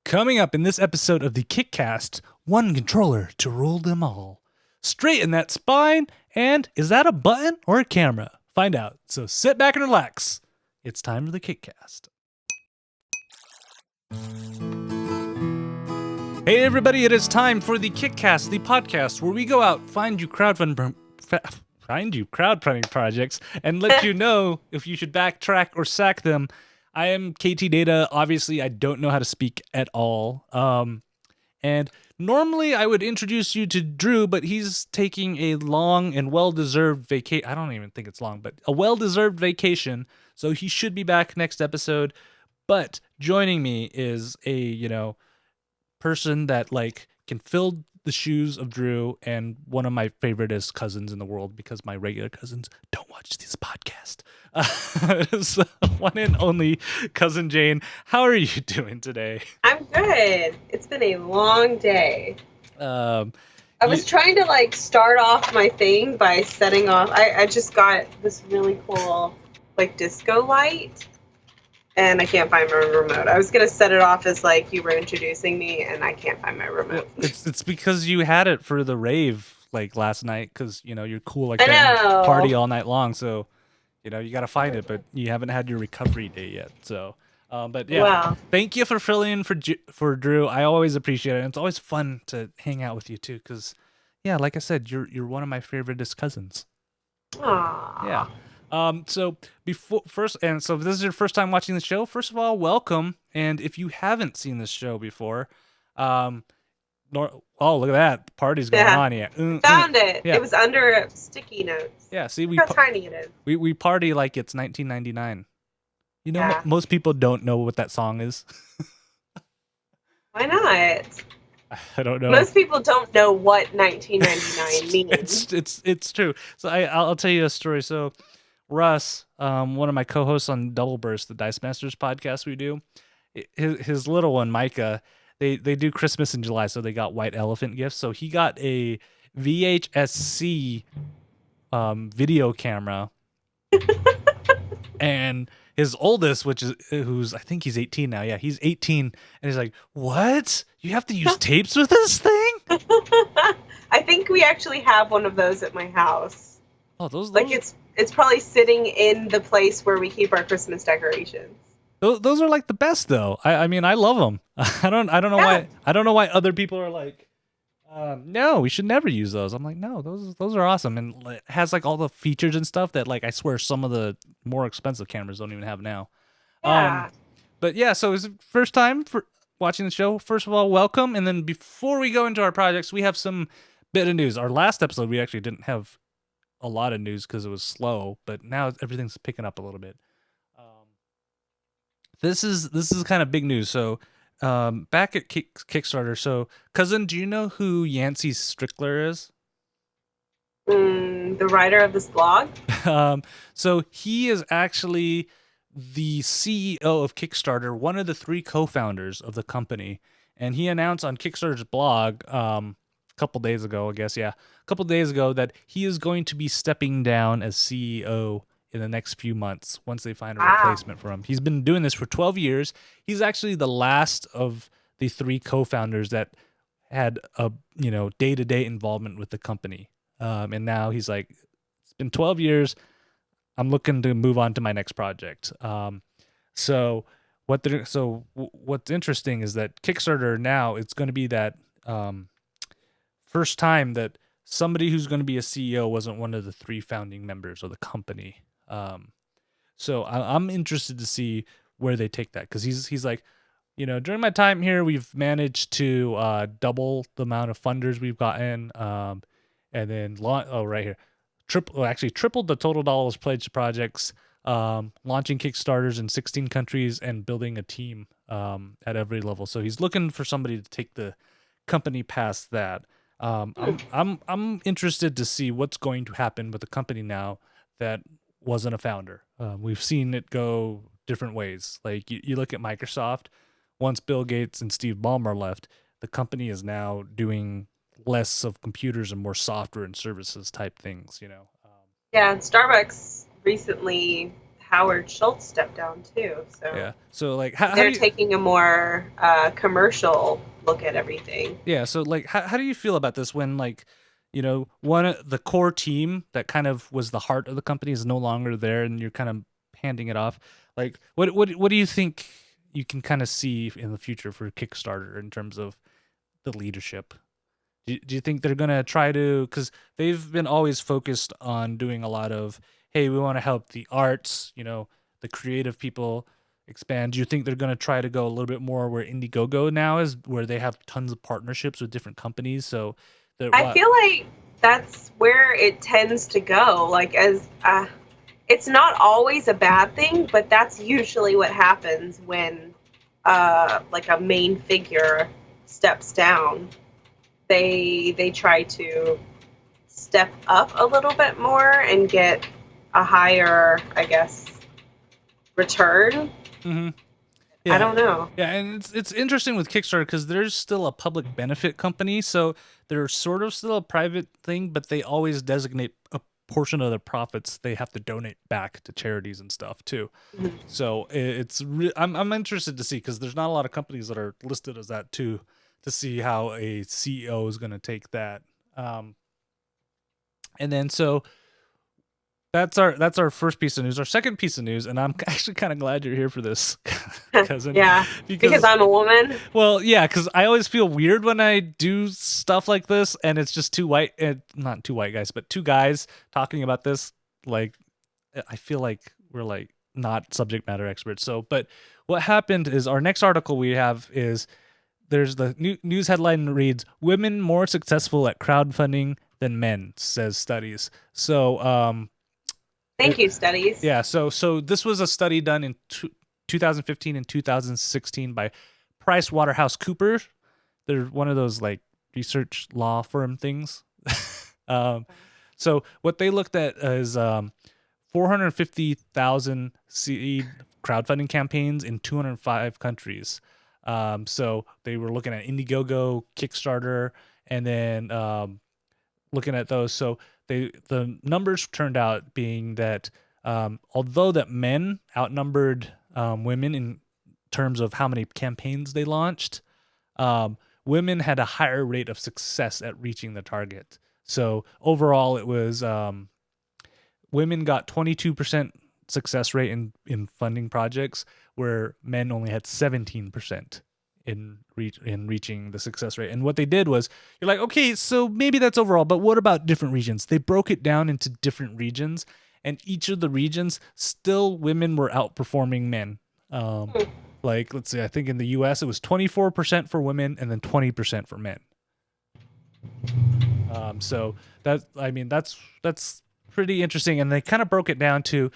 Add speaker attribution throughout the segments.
Speaker 1: Coming up in this episode of the KickCast, one controller to rule them all. Straighten that spine, and is that a button or a camera? Find out. So sit back and relax. It's time for the KickCast. Hey everybody, it is time for the KickCast, the podcast where we go out, find you crowdfunding projects, and let you know if you should backtrack or sack them. I am Ktdata. Obviously, I don't know how to speak at all. And normally I would introduce you to Drew, but he's taking a long and well-deserved vacation. I don't even think it's long, but a well-deserved vacation. So he should be back next episode. But joining me is a, person that can fill the shoes of Drew, and one of my favoriteest cousins in the world because my regular cousins don't watch this podcast. So one and only cousin Jane. How are you doing today?
Speaker 2: I'm good. It's been a long day. I was trying to start off my thing by setting off. I just got this really cool disco light. And I can't find my remote. I was going to set it off as you were introducing me, and I can't find my remote.
Speaker 1: It's because you had it for the rave last night because, you're cool like that. Party all night long. So, you got to find it, but you haven't had your recovery day yet. So, but yeah, wow. Thank you for filling in for Drew. I always appreciate it. And it's always fun to hang out with you too because, yeah, like I said, you're one of my favoriteest cousins.
Speaker 2: Aww.
Speaker 1: Yeah. So so if this is your first time watching the show, first of all, welcome. And if you haven't seen this show before, oh, look at that. The party's going on. Yeah.
Speaker 2: Found it. Yeah. It was under sticky notes.
Speaker 1: Yeah. See,
Speaker 2: look how tiny it is.
Speaker 1: We party like it's 1999. Most people don't know what that song is.
Speaker 2: Why not?
Speaker 1: I don't know.
Speaker 2: Most people don't know what 1999 means.
Speaker 1: It's true. So I'll tell you a story. So Russ, one of my co-hosts on Double Burst, the Dice Masters podcast we do, his little one, Micah, they do Christmas in July, so they got white elephant gifts. So he got a VHS-C video camera. And his oldest, who's I think he's 18 now. Yeah, he's 18, and he's like, "What? You have to use tapes with this thing?"
Speaker 2: I think we actually have one of those at my house.
Speaker 1: Oh, those
Speaker 2: it's probably sitting in the place where we keep our Christmas decorations.
Speaker 1: Those are the best though. I mean, I love them. I don't know why. I don't know why other people are like, no, we should never use those. I'm like, no, those are awesome, and it has all the features and stuff that I swear some of the more expensive cameras don't even have now.
Speaker 2: Yeah.
Speaker 1: But yeah, so it's the first time for watching the show. First of all, welcome, and then before we go into our projects, we have some bit of news. Our last episode, we actually didn't have a lot of news because it was slow, but now everything's picking up a little bit. This is kind of big news. So. Back at Kickstarter. So, cousin, do you know who Yancey Strickler is?
Speaker 2: The writer of this blog?
Speaker 1: So he is actually the CEO of Kickstarter, one of the 3 co-founders of the company. And he announced on Kickstarter's blog a couple days ago, that he is going to be stepping down as CEO in the next few months once they find a replacement for him. He's been doing this for 12 years. He's actually the last of the 3 co-founders that had a day-to-day involvement with the company. And now he's like, it's been 12 years. I'm looking to move on to my next project. So what's interesting is that Kickstarter now, it's going to be that first time that somebody who's going to be a CEO wasn't one of the 3 founding members of the company. So I'm interested to see where they take that, because he's like, during my time here, we've managed to double the amount of funders we've gotten, and then tripled the total dollars pledged to projects, launching Kickstarters in 16 countries and building a team at every level. So he's looking for somebody to take the company past that. I'm interested to see what's going to happen with the company now that wasn't a founder. We've seen it go different ways. You look at Microsoft. Once Bill Gates and Steve Ballmer left, the company is now doing less of computers and more software and services type things.
Speaker 2: Yeah, Starbucks recently Howard Schultz stepped down too. So
Speaker 1: Yeah. So like, how
Speaker 2: they're taking a more commercial look at everything.
Speaker 1: Yeah. So like, how do you feel about this when like, one of the core team that kind of was the heart of the company is no longer there, and you're kind of handing it off? Like, what do you think you can kind of see in the future for Kickstarter in terms of the leadership? Do you think they're gonna try to? Because they've been always focused on doing a lot of, hey, we want to help the arts, the creative people expand. Do you think they're gonna try to go a little bit more where Indiegogo now is, where they have tons of partnerships with different companies? So,
Speaker 2: I feel like that's where it tends to go. Like it's not always a bad thing, but that's usually what happens when like a main figure steps down. They try to step up a little bit more and get a higher, I guess, return.
Speaker 1: Mm-hmm. Yeah.
Speaker 2: I don't know.
Speaker 1: Yeah, and it's interesting with Kickstarter because there's still a public benefit company, so they're sort of still a private thing, but they always designate a portion of their profits they have to donate back to charities and stuff too. Mm-hmm. So I'm interested to see, because there's not a lot of companies that are listed as that too, to see how a CEO is going to take that. And then so that's our first piece of news. Our second piece of news, and I'm actually kind of glad you're here for this, cousin.
Speaker 2: Yeah, because I'm a woman.
Speaker 1: Well, yeah, because I always feel weird when I do stuff like this, and it's just not two white guys, but two guys talking about this. Like, I feel like we're like not subject matter experts. So, but what happened is our next article we have is there's the news headline reads, "Women more successful at crowdfunding than men," says studies. So,
Speaker 2: Thank you, studies.
Speaker 1: Yeah, so this was a study done in 2015 and 2016 by PricewaterhouseCoopers. They're one of those like research law firm things. So what they looked at is 450,000 seed crowdfunding campaigns in 205 countries. So they were looking at Indiegogo, Kickstarter, and then looking at those. So the numbers turned out being that although that men outnumbered women in terms of how many campaigns they launched, women had a higher rate of success at reaching the target. So overall, it was women got 22% success rate in funding projects, where men only had 17% in reaching the success rate. And what they did was, you're like, okay, so maybe that's overall, but what about different regions? They broke it down into different regions, and each of the regions, still women were outperforming men. Like, let's see, I think in the US it was 24% for women and then 20% for men. So that's pretty interesting. And they kind of broke it down to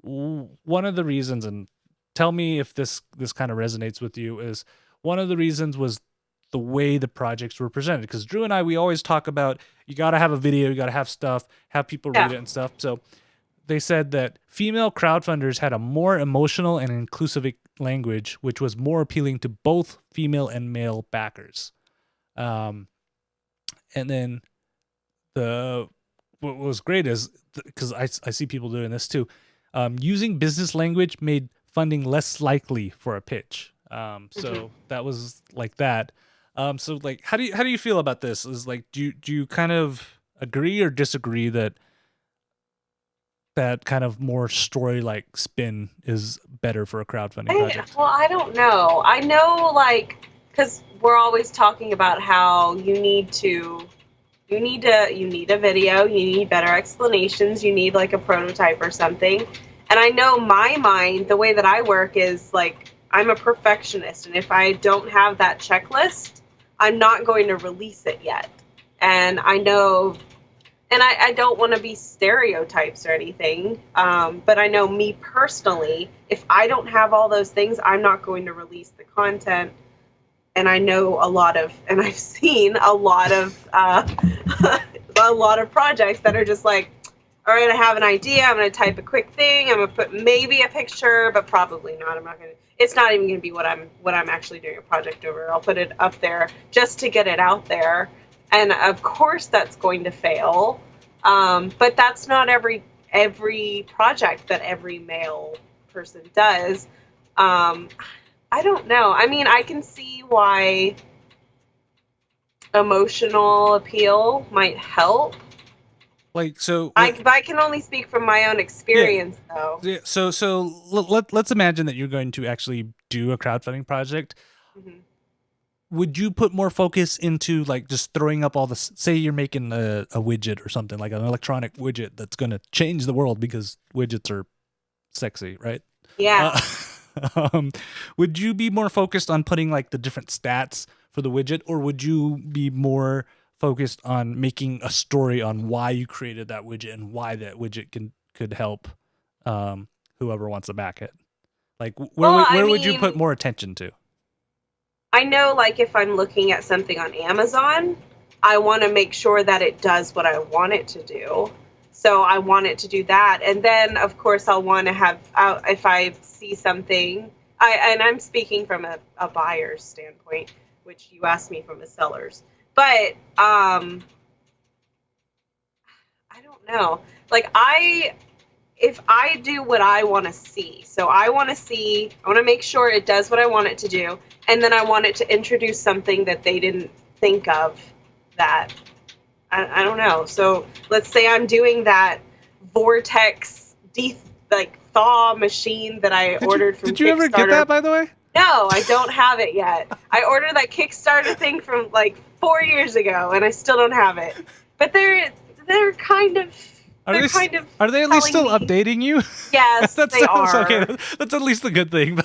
Speaker 1: one of the reasons, and tell me if this kind of resonates with you, is one of the reasons was the way the projects were presented. Because Drew and I, we always talk about, you got to have a video, you got to have stuff, have people read it and stuff. So they said that female crowdfunders had a more emotional and inclusive language, which was more appealing to both female and male backers. And then what was great is, because I see people doing this too, using business language made funding less likely for a pitch. So that was like that. So like, how do you feel about this? Is like, do you kind of agree or disagree that kind of more story-like spin is better for a crowdfunding project?
Speaker 2: Well, I don't know. I know, like, because we're always talking about how you need a video, you need better explanations, you need like a prototype or something. And I know my mind, the way that I work is like, I'm a perfectionist, and if I don't have that checklist, I'm not going to release it yet. And I know, and I don't want to be stereotypes or anything, but I know me personally, if I don't have all those things, I'm not going to release the content. And I know and I've seen a lot of projects that are just like, all right, I have an idea, I'm going to type a quick thing, I'm going to put maybe a picture, but probably not. It's not even going to be what I'm actually doing a project over. I'll put it up there just to get it out there. And of course that's going to fail. But that's not every every project that every male person does. I don't know. I mean, I can see why emotional appeal might help.
Speaker 1: Like, so
Speaker 2: I can only speak from my own experience, though.
Speaker 1: Yeah, so let's imagine that you're going to actually do a crowdfunding project.
Speaker 2: Mm-hmm.
Speaker 1: Would you put more focus into like just throwing up all this? Say you're making a widget or something, like an electronic widget that's going to change the world because widgets are sexy, right?
Speaker 2: Yeah.
Speaker 1: Would you be more focused on putting like the different stats for the widget, or would you be more focused on making a story on why you created that widget and why that widget could help whoever wants to back it? Like, where would you put more attention to?
Speaker 2: I know, like, if I'm looking at something on Amazon, I want to make sure that it does what I want it to do. So I want it to do that. And then, of course, I'll want to have, if I see something, and I'm speaking from a buyer's standpoint, which you asked me from a seller's. But I don't know. Like, if I do what I want to see, so I want to make sure it does what I want it to do, and then I want it to introduce something that they didn't think of that, I don't know. So let's say I'm doing that vortex thaw machine that I ordered from Kickstarter.
Speaker 1: Did you ever get that, by the way?
Speaker 2: No, I don't have it yet. I ordered that Kickstarter thing from like 4 years ago, and I still don't have it. But they're kind of...
Speaker 1: Are they at least still updating you?
Speaker 2: Yes, they are.
Speaker 1: Okay. That's at least a good thing.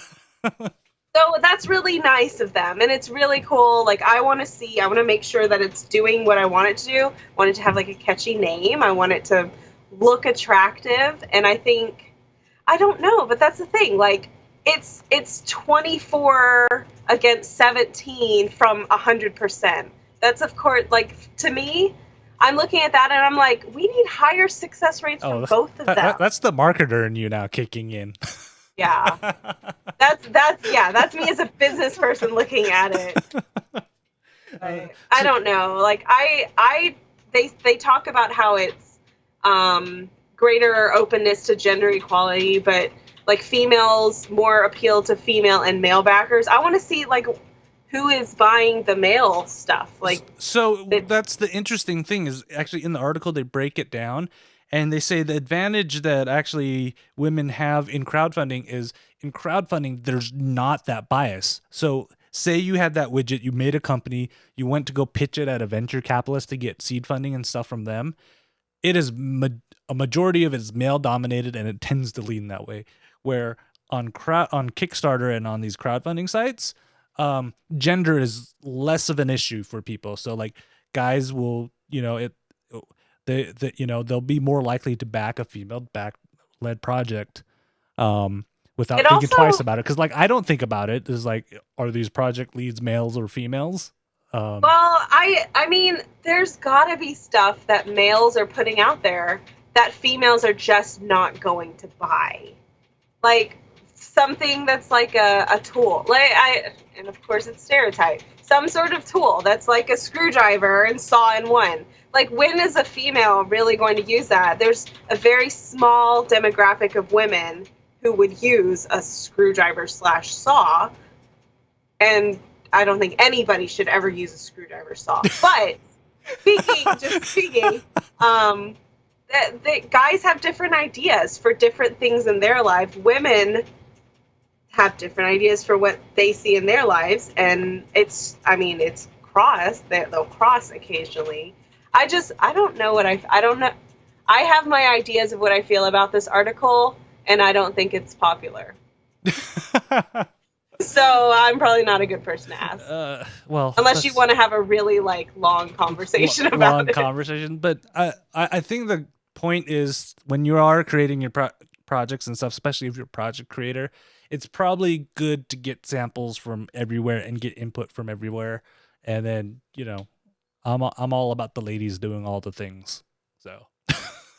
Speaker 2: So that's really nice of them, and it's really cool. Like, I want to make sure that it's doing what I want it to do. I want it to have like a catchy name. I want it to look attractive, and I don't know, but that's the thing. Like, it's 24 against 17 from 100%. That's, of course, like, to me, I'm looking at that and I'm like, we need higher success rates from both of them.
Speaker 1: That's the marketer in you now kicking in.
Speaker 2: Yeah. That's me as a business person looking at it. I don't know. Like, they talk about how it's greater openness to gender equality, but like females more appeal to female and male backers. I want to see like who is buying the male stuff. Like,
Speaker 1: so that's the interesting thing is actually in the article they break it down. And they say the advantage that actually women have in crowdfunding is in crowdfunding, there's not that bias. So say you had that widget, you made a company, you went to go pitch it at a venture capitalist to get seed funding and stuff from them. It is a majority of it is male dominated, and it tends to lean that way. Where on Kickstarter and on these crowdfunding sites, gender is less of an issue for people. So like guys will, they'll be more likely to back a female-led project without thinking twice about it. Because like I don't think about it as like, are these project leads males or females?
Speaker 2: Well, I mean, there's gotta be stuff that males are putting out there that females are just not going to buy. Like something that's like a tool. And of course it's stereotype. Some sort of tool that's like a screwdriver and saw in one. Like, when is a female really going to use that? There's a very small demographic of women who would use a screwdriver / saw, and I don't think anybody should ever use a screwdriver saw. But speaking, guys have different ideas for different things in their life. Women have different ideas for what they see in their lives, and it's cross. They'll cross occasionally. I don't know I don't know. I have my ideas of what I feel about this article, and I don't think it's popular. So I'm probably not a good person to ask.
Speaker 1: Well,
Speaker 2: unless you want to have a really long conversation about it.
Speaker 1: Conversation, but I think the point is when you are creating your projects and stuff, especially if you're a project creator, it's probably good to get samples from everywhere and get input from everywhere, and then I'm all about the ladies doing all the things. So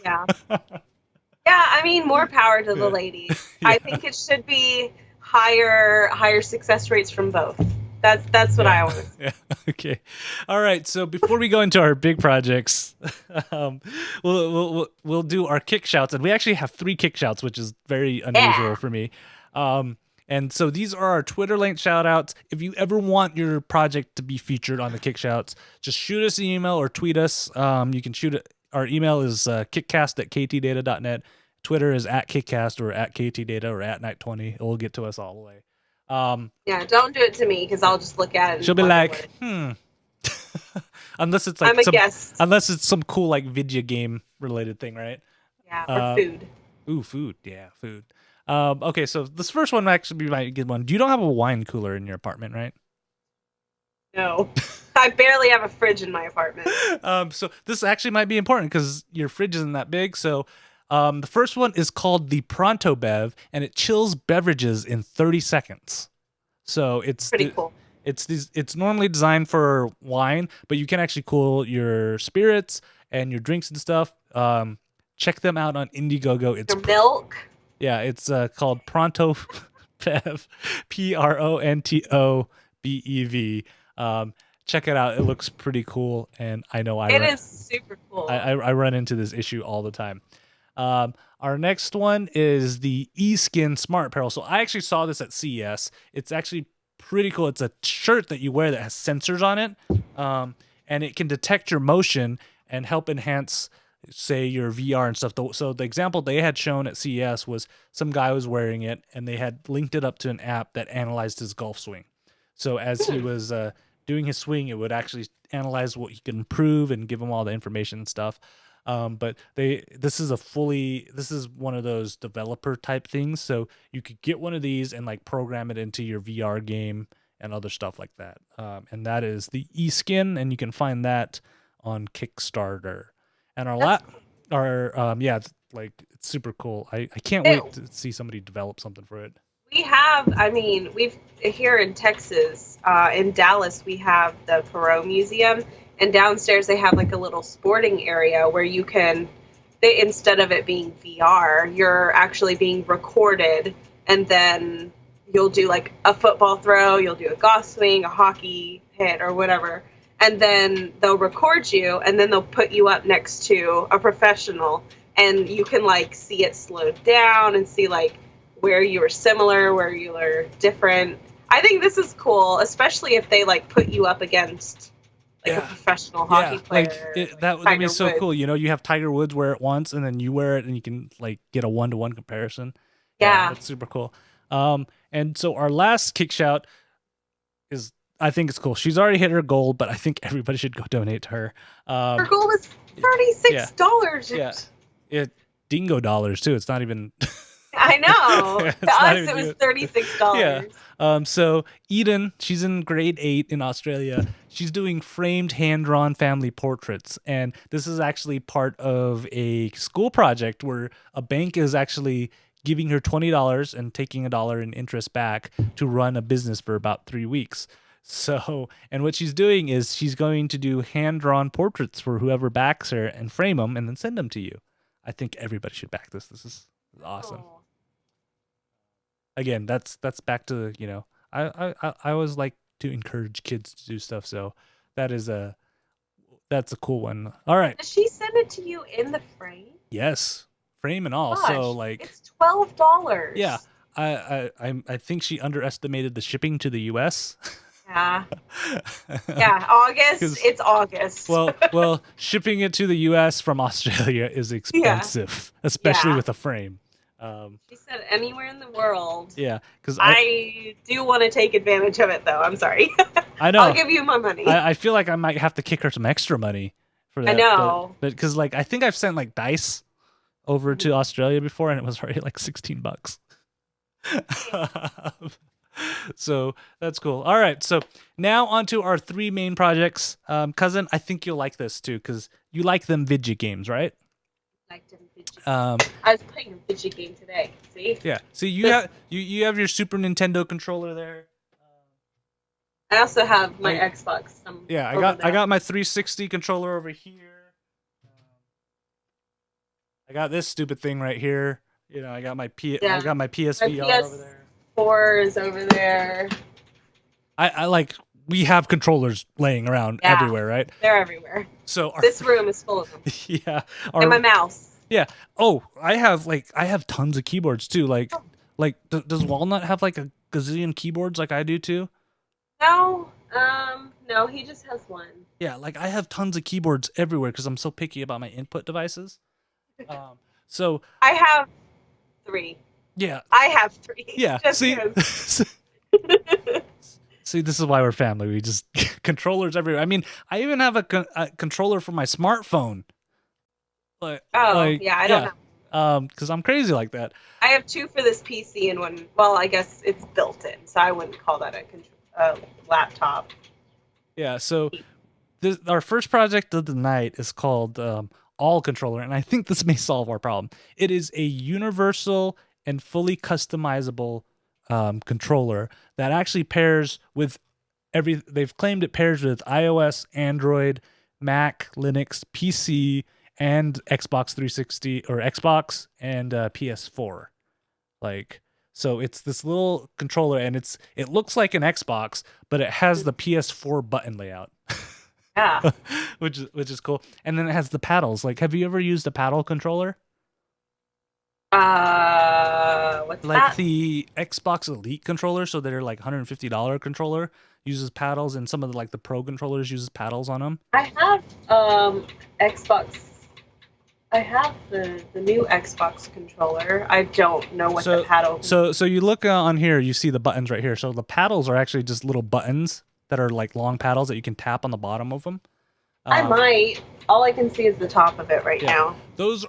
Speaker 2: yeah, I mean, more power to the ladies. Yeah. I think it should be higher success rates from both. That's what I want to see.
Speaker 1: Yeah. Okay. All right. So before we go into our big projects, we'll do our kick shouts, and we actually have 3 kick shouts, which is very unusual for me. And so these are our Twitter link shout outs. If you ever want your project to be featured on the kick shouts, just shoot us an email or tweet us. You can shoot it. Our email is kickcast@ktdata.net. Twitter is @kickcast or @ktdata or @night20. It will get to us all the way.
Speaker 2: Yeah, don't do it to me because I'll just look at it.
Speaker 1: She'll be like, unless it's like
Speaker 2: I'm a guest.
Speaker 1: Unless it's some cool like video game related thing, right?
Speaker 2: Yeah, or food.
Speaker 1: Ooh, food. Yeah, food. Okay, so this first one actually be my good one. You don't have a wine cooler in your apartment, right?
Speaker 2: No, I barely have a fridge in my apartment.
Speaker 1: So this actually might be important because your fridge isn't that big. So, the first one is called the prontobev, and it chills beverages in 30 seconds. So it's
Speaker 2: pretty cool.
Speaker 1: It's normally designed for wine, but you can actually cool your spirits and your drinks and stuff. Check them out on Indiegogo. It's
Speaker 2: your milk.
Speaker 1: Yeah, it's called prontobev, prontobev. Check it out. It looks pretty cool, and I know
Speaker 2: it is super cool.
Speaker 1: I run into this issue all the time. Our next one is the eSkin Smart Apparel. So I actually saw this at CES. It's actually pretty cool. It's a shirt that you wear that has sensors on it, and it can detect your motion and help enhance, say, your VR and stuff. So the example they had shown at CES was some guy was wearing it, and they had linked it up to an app that analyzed his golf swing. So as he was doing his swing, it would actually analyze what he could improve and give him all the information and stuff. But this is one of those developer type things. So you could get one of these and like program it into your VR game and other stuff like that. And that is the eSkin, and you can find that on Kickstarter. And it's super cool. I can't wait to see somebody develop something for it.
Speaker 2: We've here in Texas, in Dallas, we have the Perot Museum, and downstairs they have like a little sporting area where you can, instead of it being VR, you're actually being recorded, and then you'll do like a football throw, you'll do a golf swing, a hockey hit, or whatever, and then they'll record you, and then they'll put you up next to a professional, and you can like see it slowed down and see like where you were similar, where you were different. I think this is cool, especially if they like put you up against like a professional hockey player.
Speaker 1: That would be so cool. You know, you have Tiger Woods wear it once, and then you wear it, and you can like get a 1-to-1 comparison.
Speaker 2: Yeah,
Speaker 1: that's super cool. And so our last kick shout is, I think it's cool. She's already hit her goal, but I think everybody should go donate to her.
Speaker 2: Her goal was $36.
Speaker 1: Yeah, dingo dollars too. It's not even.
Speaker 2: I know. To us, it was $36.
Speaker 1: Yeah. So Eden, she's in grade 8 in Australia. She's doing framed hand-drawn family portraits, and this is actually part of a school project where a bank is actually giving her $20 and taking $1 in interest back to run a business for about 3 weeks. So, and what she's doing is she's going to do hand-drawn portraits for whoever backs her and frame them and then send them to you. I think everybody should back this. This is awesome. Oh. Again, that's back to, you know, I always like to encourage kids to do stuff, so that's a cool one. All right.
Speaker 2: Does she send it to you in the frame?
Speaker 1: Yes, frame and all. Gosh, so like
Speaker 2: it's $12.
Speaker 1: Yeah, I think she underestimated the shipping to the U.S.
Speaker 2: Yeah. Yeah, August. It's August.
Speaker 1: well, shipping it to the U.S. from Australia is expensive, especially with a frame.
Speaker 2: She said anywhere in the world.
Speaker 1: Yeah, because
Speaker 2: I do want to take advantage of it, though. I'm sorry.
Speaker 1: I know.
Speaker 2: I'll give you my money.
Speaker 1: I feel like I might have to kick her some extra money for that.
Speaker 2: I know.
Speaker 1: But because like I think I've sent like dice over to Australia before, and it was already like $16. So that's cool. All right, so now on to our 3 main projects. Cousin, I think you'll like this too because you like them video games, right?
Speaker 2: I was playing a video game today. See?
Speaker 1: Yeah. So you have your Super Nintendo controller there.
Speaker 2: I also have my Xbox.
Speaker 1: I got my 360 controller over here. I got this stupid thing right here. You know, I got my PSVR over there.
Speaker 2: PS4 is over there.
Speaker 1: I like we have controllers laying around
Speaker 2: Yeah,
Speaker 1: everywhere, right?
Speaker 2: they're everywhere.
Speaker 1: So
Speaker 2: This room is full of them.
Speaker 1: yeah,
Speaker 2: And my
Speaker 1: our
Speaker 2: mouse.
Speaker 1: yeah. Oh, I have tons of keyboards too. Does Walnut have like a gazillion keyboards like I do too?
Speaker 2: No, no, he just has one.
Speaker 1: Yeah, like I have tons of keyboards everywhere because I'm so picky about my input devices. Um, so
Speaker 2: I have 3.
Speaker 1: yeah,
Speaker 2: I have 3.
Speaker 1: yeah.
Speaker 2: Just
Speaker 1: See,
Speaker 2: because.
Speaker 1: see, this is why we're family. We just controllers everywhere. I mean, I even have a controller for my smartphone.
Speaker 2: Oh, yeah, I don't
Speaker 1: Yeah,
Speaker 2: know.
Speaker 1: because I'm crazy like that.
Speaker 2: I have 2 for this PC and one. Well, I guess it's built in, so I wouldn't call that a laptop.
Speaker 1: Yeah. So our first project of the night is called All Controller, and I think this may solve our problem. It is a universal and fully customizable controller that actually pairs with They've claimed it pairs with iOS, Android, Mac, Linux, PC, and Xbox 360 or Xbox and PS4. Like, so it's this little controller, and it looks like an Xbox, but it has the PS4 button layout.
Speaker 2: Yeah.
Speaker 1: which is cool. And then it has the paddles. Like, have you ever used a paddle controller?
Speaker 2: What's
Speaker 1: Like
Speaker 2: that?
Speaker 1: the Xbox Elite controller, so they're like $150 controller uses paddles, and some of the pro controllers uses paddles on them.
Speaker 2: I have Xbox. I have the new Xbox controller. I don't know what the paddle.
Speaker 1: So you look on here, you see the buttons right here. So the paddles are actually just little buttons that are like long paddles that you can tap on the bottom of them.
Speaker 2: I might. All I can see is the top of it right now.
Speaker 1: Those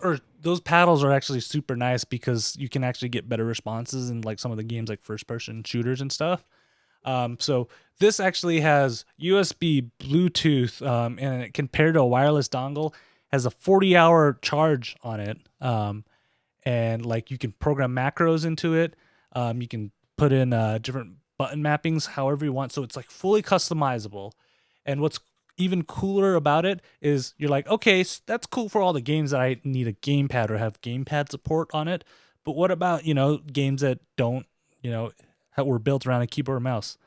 Speaker 1: paddles are actually super nice because you can actually get better responses in like some of the games like first person shooters and stuff. So this actually has USB, Bluetooth, and it can pair to a wireless dongle. Has a 40-hour charge on it, and like you can program macros into it. You can put in different button mappings however you want. So it's like fully customizable. And what's even cooler about it is you're like, okay, that's cool for all the games that I need a gamepad or have gamepad support on it. But what about, games that don't, were built around a keyboard and mouse?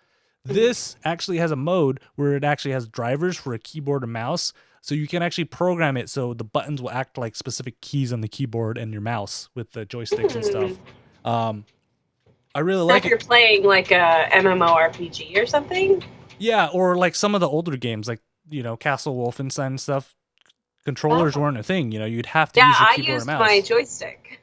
Speaker 1: This actually has a mode where it actually has drivers for a keyboard and mouse. So you can actually program it so the buttons will act like specific keys on the keyboard and your mouse with the joysticks and stuff. I really like it.
Speaker 2: You're playing like a MMORPG or something?
Speaker 1: Yeah, or like some of the older games, like, Castle Wolfenstein and stuff. Controllers weren't a thing, you'd have to use your keyboard and mouse.
Speaker 2: Yeah, I used my joystick.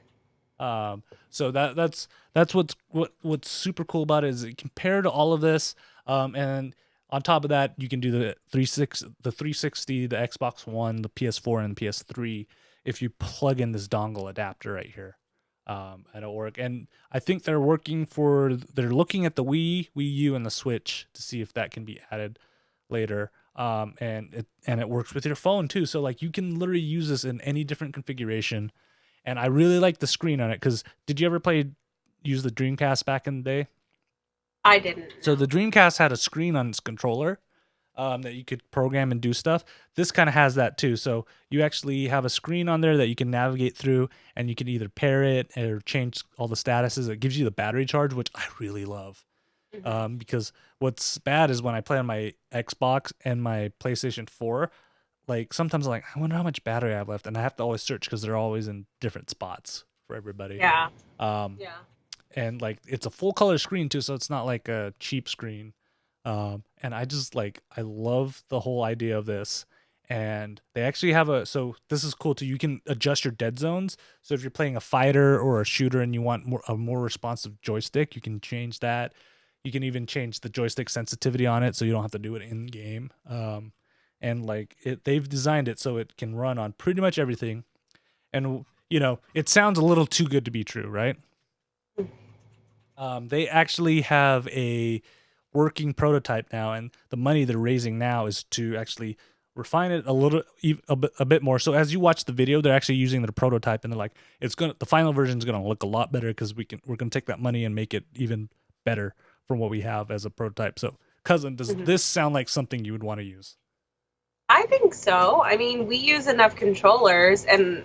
Speaker 1: So that's what's super cool about it is it compared to all of this, and on top of that, you can do the 360, the Xbox One, the PS4, and the PS3 if you plug in this dongle adapter right here. And it'll work. And I think they're looking at the Wii U, and the Switch to see if that can be added later. And it works with your phone too. So like you can literally use this in any different configuration. And I really like the screen on it because did you ever use the Dreamcast back in the day?
Speaker 2: I didn't.
Speaker 1: So the Dreamcast had a screen on its controller that you could program and do stuff. This kind of has that too. So you actually have a screen on there that you can navigate through, and you can either pair it or change all the statuses. It gives you the battery charge, which I really love. Because what's bad is when I play on my Xbox and my PlayStation 4, like sometimes I'm like, I wonder how much battery I have left, and I have to always search because they're always in different spots for everybody.
Speaker 2: Yeah.
Speaker 1: Yeah. And like it's a full color screen too, so it's not like a cheap screen. And I just I love the whole idea of this. And they actually have so this is cool too. You can adjust your dead zones. So if you're playing a fighter or a shooter and you want a more responsive joystick, you can change that. You can even change the joystick sensitivity on it so you don't have to do it in game. And they've designed it so it can run on pretty much everything. And it sounds a little too good to be true, right? They actually have a working prototype now, and the money they're raising now is to actually refine it a bit more. So as you watch the video, they're actually using their prototype, and they're like, the final version is gonna look a lot better because we're gonna take that money and make it even better from what we have as a prototype. So, cousin, does this sound like something you would want to use?
Speaker 2: I think so. I mean, we use enough controllers, and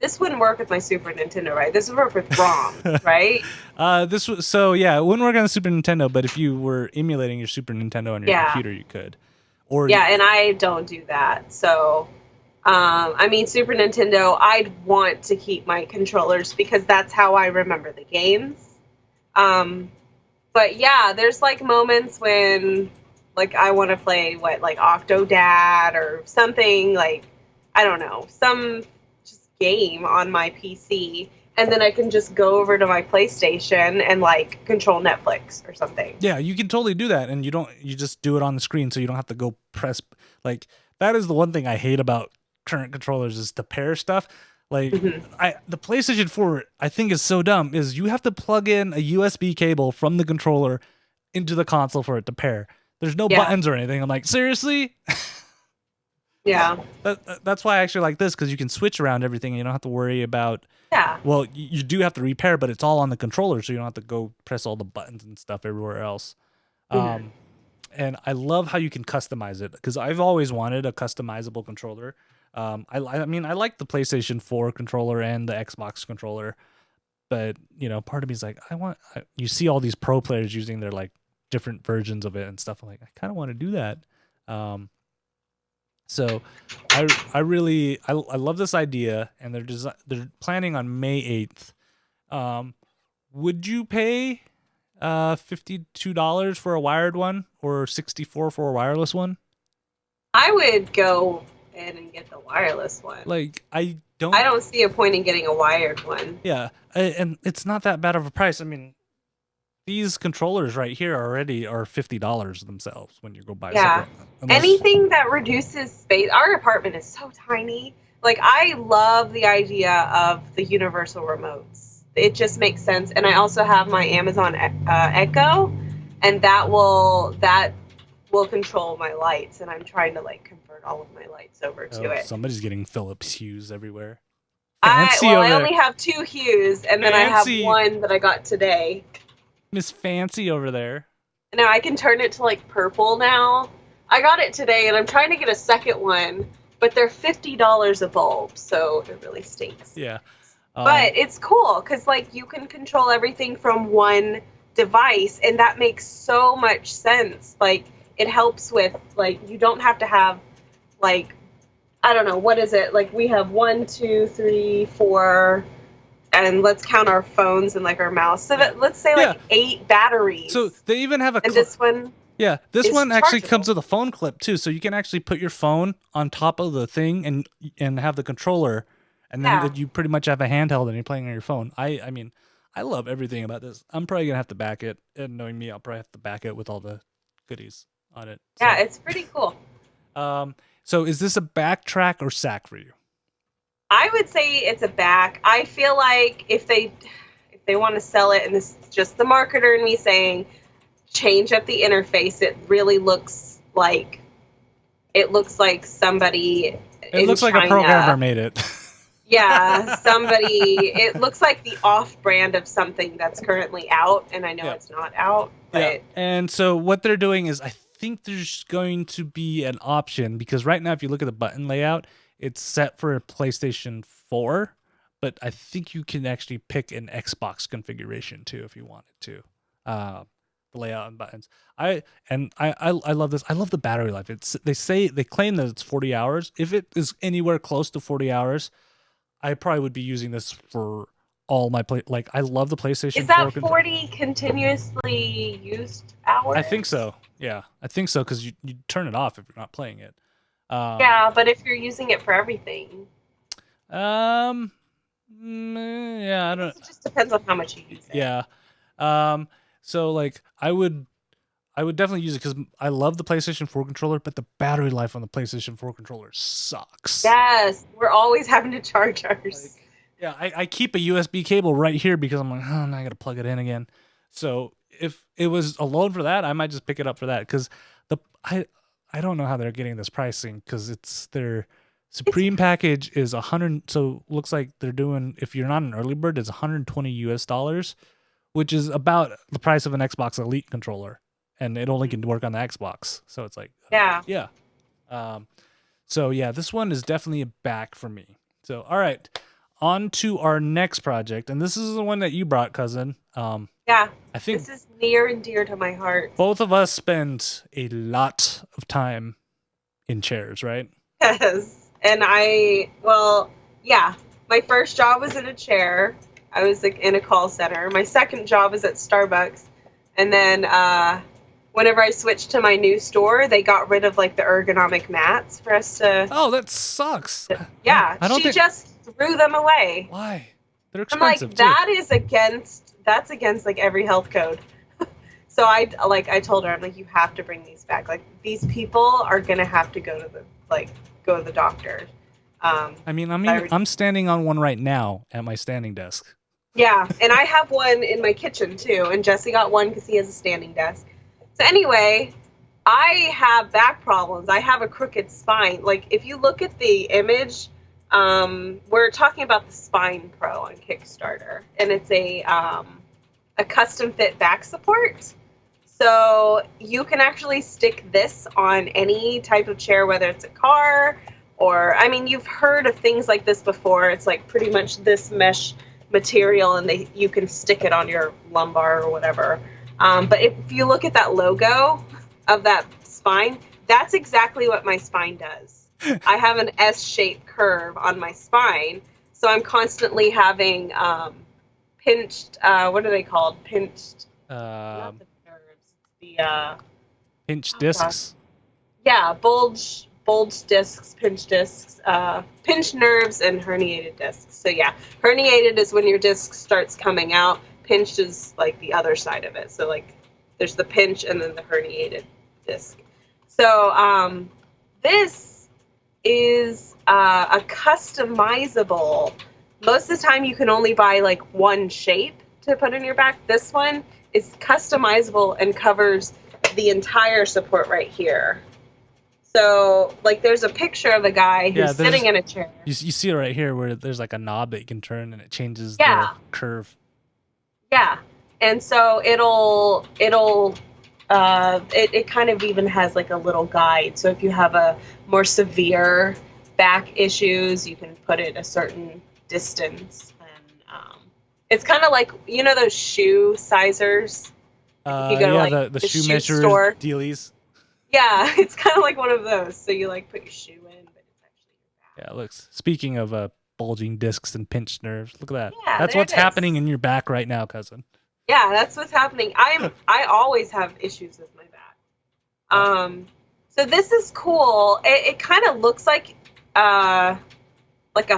Speaker 2: this wouldn't work with my Super Nintendo, right? This would work with ROMs, right?
Speaker 1: This was so yeah, it wouldn't work on the Super Nintendo, but if you were emulating your Super Nintendo on your computer, you could. Or
Speaker 2: yeah, and I don't do that. So, I mean, Super Nintendo, I'd want to keep my controllers because that's how I remember the games. But yeah, there's like moments when like I want to play like Octodad or something like, I don't know, some just game on my PC, and then I can just go over to my PlayStation and like control Netflix or something.
Speaker 1: Yeah, you can totally do that, and you just do it on the screen, so you don't have to go press. Like that is the one thing I hate about current controllers is the pair stuff. Like the PlayStation 4, I think is so dumb. Is you have to plug in a USB cable from the controller into the console for it to pair. There's no buttons or anything. I'm like, seriously?
Speaker 2: Yeah.
Speaker 1: That's why I actually like this, because you can switch around everything and you don't have to worry about.
Speaker 2: Yeah.
Speaker 1: Well, you do have to repair, but it's all on the controller, so you don't have to go press all the buttons and stuff everywhere else. And I love how you can customize it, because I've always wanted a customizable controller. I mean, I like the PlayStation 4 controller and the Xbox controller, but you know, part of me is like, you see all these pro players using their like different versions of it and stuff. I'm like, I kind of want to do that. So I really love this idea, and they're planning on May 8th. Would you pay $52 for a wired one or $64 for a wireless one?
Speaker 2: I would go in and get the wireless one.
Speaker 1: Like I
Speaker 2: don't see a point in getting a wired one.
Speaker 1: Yeah, and it's not that bad of a price. I mean, these controllers right here already are $50 themselves when you go buy separate.
Speaker 2: Anything that reduces space. Our apartment is so tiny. Like, I love the idea of the universal remotes. It just makes sense. And I also have my Amazon Echo, and that will control my lights. And I'm trying to like convert all of my lights over to it.
Speaker 1: Somebody's getting Philips hues everywhere.
Speaker 2: I only have 2 hues, and then I have one that I got today.
Speaker 1: Miss Fancy over there.
Speaker 2: Now I can turn it to like purple now. I got it today, and I'm trying to get a second one, but they're $50 a bulb, so it really stinks.
Speaker 1: Yeah.
Speaker 2: But it's cool because like you can control everything from one device, and that makes so much sense. Like it helps with like you don't have to have like, I don't know, what is it? Like we have 1, 2, 3, 4, and let's count our phones and like our mouse. So that let's say like 8 batteries.
Speaker 1: So they even have
Speaker 2: and this one.
Speaker 1: Yeah, this one actually comes with a phone clip too, so you can actually put your phone on top of the thing and have the controller, and then you pretty much have a handheld and you're playing on your phone. I mean, I love everything about this. I'm probably gonna have to back it, and knowing me, I'll probably have to back it with all the goodies on it. So.
Speaker 2: Yeah, it's pretty cool.
Speaker 1: So is this a back track or sack for you?
Speaker 2: I would say it's a back. I feel like if they want to sell it, and this is just the marketer and me saying, change up the interface, it really looks like somebody.
Speaker 1: It looks like a programmer made it.
Speaker 2: Yeah, it looks like the off-brand of something that's currently out, and I know it's not out. But
Speaker 1: yeah. And so what they're doing is, I think there's going to be an option, because right now if you look at the button layout, it's set for a PlayStation 4, but I think you can actually pick an Xbox configuration too if you wanted to. The layout and buttons. I love this. I love the battery life. They claim that it's 40 hours. If it is anywhere close to 40 hours, I probably would be using this for all my like I love the PlayStation 4.
Speaker 2: Is that 40 continuously used hours?
Speaker 1: I think so. Yeah, I think so, because you turn it off if you're not playing it.
Speaker 2: Yeah, but if you're using it for everything.
Speaker 1: Yeah, I don't.
Speaker 2: It just depends on how much you use it.
Speaker 1: Yeah. So like I would definitely use it because I love the PlayStation 4 controller, but the battery life on the PlayStation 4 controller sucks.
Speaker 2: Yes, we're always having to charge ours.
Speaker 1: Yeah, I keep a USB cable right here because I'm like, oh, now I got to plug it in again. So if it was alone for that, I might just pick it up for that, because I don't know how they're getting this pricing, because it's their Supreme package is 100. So looks like they're doing, if you're not an early bird, it's $120, which is about the price of an Xbox Elite controller, and it only can work on the Xbox. So it's like, yeah. So yeah, this one is definitely a back for me. So all right, on to our next project, and this is the one that you brought, cousin.
Speaker 2: Yeah,
Speaker 1: I think
Speaker 2: this is near and dear to my heart.
Speaker 1: both of us spend a lot of time in chairs, right?
Speaker 2: Yes, and my first job was in a chair. I was like in a call center. My second job was at Starbucks, and then whenever I switched to my new store, they got rid of like the ergonomic mats for us to.
Speaker 1: Oh, that sucks.
Speaker 2: Yeah,
Speaker 1: I don't
Speaker 2: she
Speaker 1: think...
Speaker 2: just threw them away.
Speaker 1: Why? They're
Speaker 2: I'm like,
Speaker 1: expensive too.
Speaker 2: that's against like every health code. So I told her, I'm like, you have to bring these back. Like, these people are gonna have to go to the doctor.
Speaker 1: I mean, I'm standing on one right now at my standing desk.
Speaker 2: Yeah, and I have one in my kitchen too, and Jesse got one because he has a standing desk. So anyway, I have back problems. I have a crooked spine. Like, if you look at the image, we're talking about the Spine Pro on Kickstarter, and it's a custom fit back support. So you can actually stick this on any type of chair, whether it's a car or, I mean, you've heard of things like this before. It's like pretty much this mesh material, and you can stick it on your lumbar or whatever. But if you look at that logo of that spine, that's exactly what my spine does. I have an S-shaped curve on my spine, so I'm constantly having pinched, what are they called? Pinched, not the nerves, the
Speaker 1: pinched discs.
Speaker 2: Yeah, bulge discs, pinched discs, pinched nerves, and herniated discs. So yeah, herniated is when your disc starts coming out. Pinched is like the other side of it. So like, there's the pinch and then the herniated disc. So this is a customizable. Most of the time, you can only buy like one shape to put in your back. This one is customizable and covers the entire support right here. So, like, there's a picture of a guy who's sitting in a chair.
Speaker 1: You see it right here where there's like a knob that you can turn and it changes the curve.
Speaker 2: Yeah, and so it kind of even has like a little guide. So if you have a more severe back issues, you can put it a certain distance, and it's kind of like, you know, those shoe sizers. You go to like
Speaker 1: the shoe measure
Speaker 2: store
Speaker 1: dealies.
Speaker 2: Yeah, it's kind of like one of those. So you like put your shoe in, but it's actually your back.
Speaker 1: Yeah, it looks. Speaking of bulging discs and pinched nerves, look at that.
Speaker 2: Yeah,
Speaker 1: that's what's happening in your back right now, cousin.
Speaker 2: Yeah, that's what's happening. I always have issues with my back. So this is cool. It kind of looks like a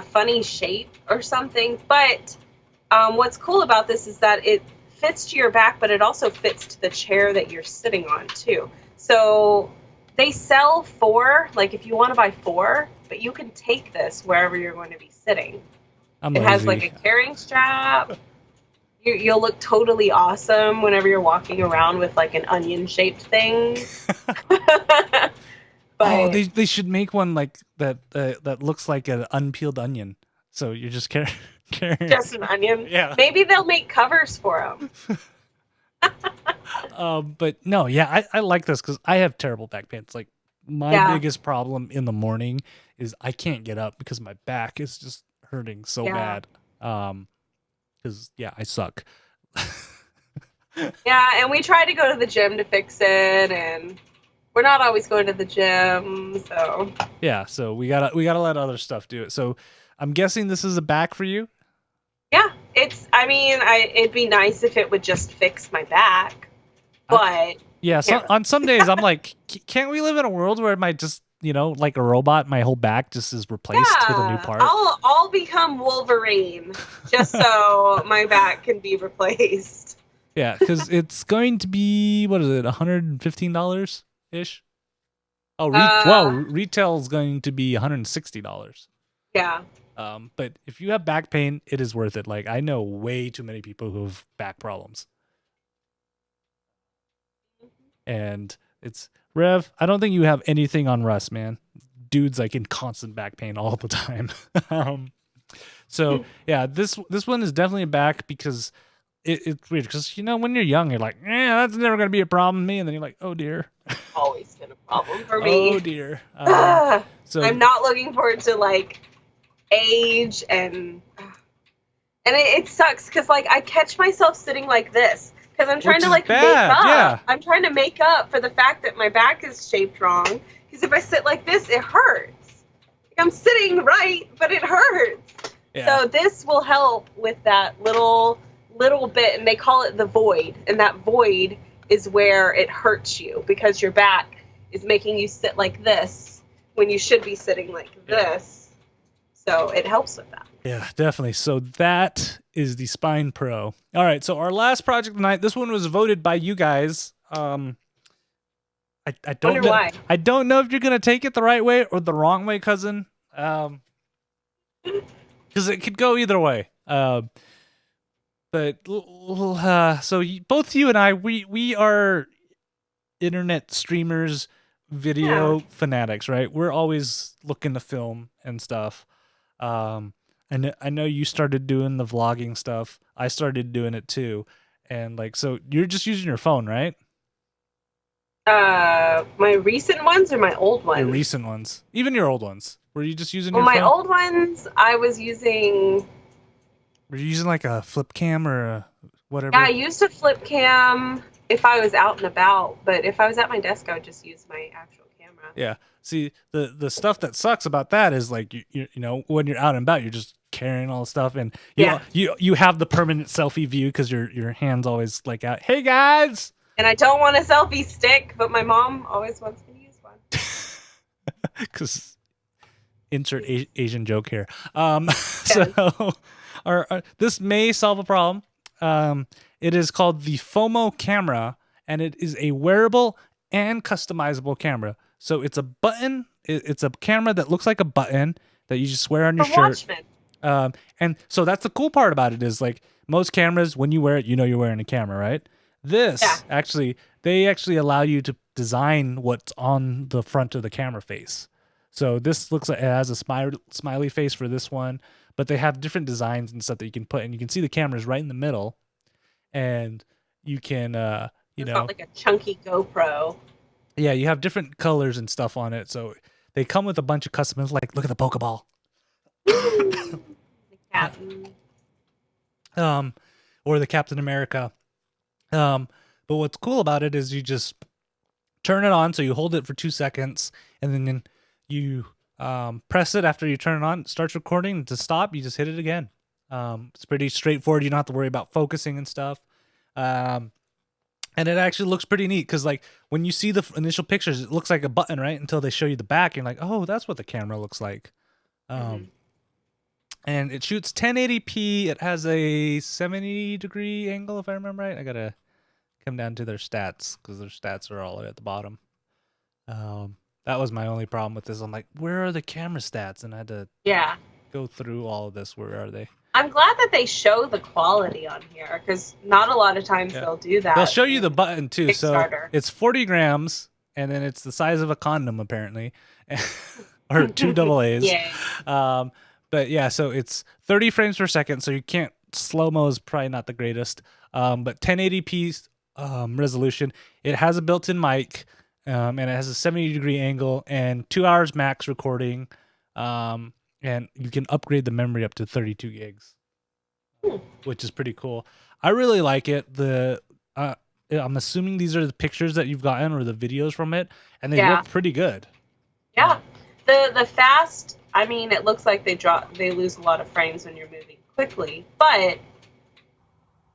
Speaker 2: funny shape or something, but what's cool about this is that it fits to your back, but it also fits to the chair that you're sitting on too. So they sell 4, like if you want to buy 4, but you can take this wherever you're going to be sitting. It has like a carrying strap. You'll look totally awesome whenever you're walking around with like an onion-shaped thing.
Speaker 1: Oh, they should make one like that that looks like an unpeeled onion. So you're just carrying
Speaker 2: just an onion.
Speaker 1: Yeah.
Speaker 2: Maybe they'll make covers for them.
Speaker 1: But no, yeah, I like this because I have terrible back pain. It's like my biggest problem in the morning is I can't get up because my back is just hurting so bad. Because I suck.
Speaker 2: Yeah, and we try to go to the gym to fix it, and we're not always going to the gym, so
Speaker 1: yeah. So we gotta let other stuff do it. So I'm guessing this is a back for you.
Speaker 2: Yeah, it'd be nice if it would just fix my back, but
Speaker 1: on some days I'm like, can't we live in a world where my just like a robot, my whole back just is replaced with a new part?
Speaker 2: I'll become Wolverine just so my back can be replaced.
Speaker 1: Yeah, because it's going to be, what is it, $115 ish? Oh, retail is going to be $160.
Speaker 2: Yeah.
Speaker 1: But if you have back pain, it is worth it. Like, I know way too many people who have back problems. And it's, Rev, I don't think you have anything on Russ, man. Dude's like in constant back pain all the time. So yeah, this one is definitely a back because it's weird because when you're young, you're like, that's never gonna be a problem with me, and then you're like, oh dear.
Speaker 2: Always been a problem for me.
Speaker 1: Oh dear.
Speaker 2: So I'm not looking forward to like age and And it sucks because like I catch myself sitting like this because I'm trying to like
Speaker 1: bad.
Speaker 2: make up.
Speaker 1: Yeah.
Speaker 2: I'm trying to make up for the fact that my back is shaped wrong. Because if I sit like this, it hurts. Like, I'm sitting right, but it hurts. Yeah. So this will help with that little bit, and they call it the void. And that void is where it hurts you because your back is making you sit like this when you should be sitting like this. So it helps with that.
Speaker 1: Yeah, definitely. So that is the Spine Pro. All right, so our last project tonight, this one was voted by you guys. I don't know why. I don't know if you're gonna take it the right way or the wrong way, cousin. Because it could go either way. But so both you and I, we are internet streamers, video fanatics, right? We're always looking to film and stuff. I know you started doing the vlogging stuff. I started doing it too. And like, so you're just using your phone, right?
Speaker 2: My recent ones or my old ones?
Speaker 1: Your recent ones. Even your old ones. Were you just using your
Speaker 2: phone?
Speaker 1: My
Speaker 2: old ones, I was using...
Speaker 1: Were you using like a flip cam or a whatever?
Speaker 2: Yeah, I used a flip cam if I was out and about. But if I was at my desk, I would just use my actual camera.
Speaker 1: Yeah. See, the stuff that sucks about that is like, you know, when you're out and about, you're just carrying all the stuff, and you have the permanent selfie view because your hand's always like out. Hey guys. And
Speaker 2: I don't want a selfie stick, but my mom always wants me to use one.
Speaker 1: Because insert Asian joke here. So this may solve a problem. It is called the Fomo Camera, and it is a wearable and customizable camera. So it's a button. It's a camera that looks like a button that you just wear on your shirt. And so that's the cool part about it is like most cameras, when you wear it, you know you're wearing a camera, right? This they actually allow you to design what's on the front of the camera face. So this looks like it has a smiley face for this one, but they have different designs and stuff that you can put, and you can see the cameras right in the middle, and you can it's
Speaker 2: got like a chunky GoPro.
Speaker 1: Yeah, you have different colors and stuff on it. So they come with a bunch of customers. Like, look at the Pokeball.
Speaker 2: The Captain.
Speaker 1: Or the Captain America. But what's cool about it is you just turn it on. So you hold it for 2 seconds, and then you press it after you turn it on. It starts recording. To stop, you just hit it again. It's pretty straightforward. You don't have to worry about focusing and stuff. And it actually looks pretty neat because, like, when you see the initial pictures, it looks like a button, right? Until they show you the back, and you're like, oh, that's what the camera looks like. And it shoots 1080p. It has a 70-degree angle, if I remember right. I gotta come down to their stats because their stats are all at the bottom. That was my only problem with this. I'm like, where are the camera stats? And I had to go through all of this. Where are they?
Speaker 2: I'm glad that they show the quality on here because not a lot of times they'll do that.
Speaker 1: They'll show you the button too. So it's 40 grams, and then it's the size of a condom apparently, or 2 AA's.
Speaker 2: Yeah.
Speaker 1: But yeah, so it's 30 frames per second. So you can't slow-mo is probably not the greatest. But 1080p resolution. It has a built-in mic, and it has a 70-degree angle and 2 hours max recording. And you can upgrade the memory up to 32 gigs, which is pretty cool. I really like it. I'm assuming these are the pictures that you've gotten or the videos from it, and they look pretty good.
Speaker 2: Yeah. The fast, I mean, it looks like they lose a lot of frames when you're moving quickly, but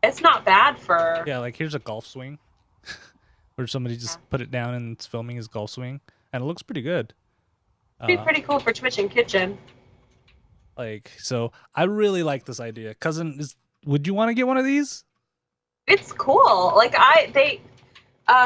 Speaker 2: it's not bad for...
Speaker 1: Yeah, like here's a golf swing where somebody just put it down and it's filming his golf swing, and it looks pretty good.
Speaker 2: It'd be pretty cool for Twitch and Kitchen.
Speaker 1: Like, so I really like this idea. Cousin, would you want to get one of these?
Speaker 2: It's cool. Like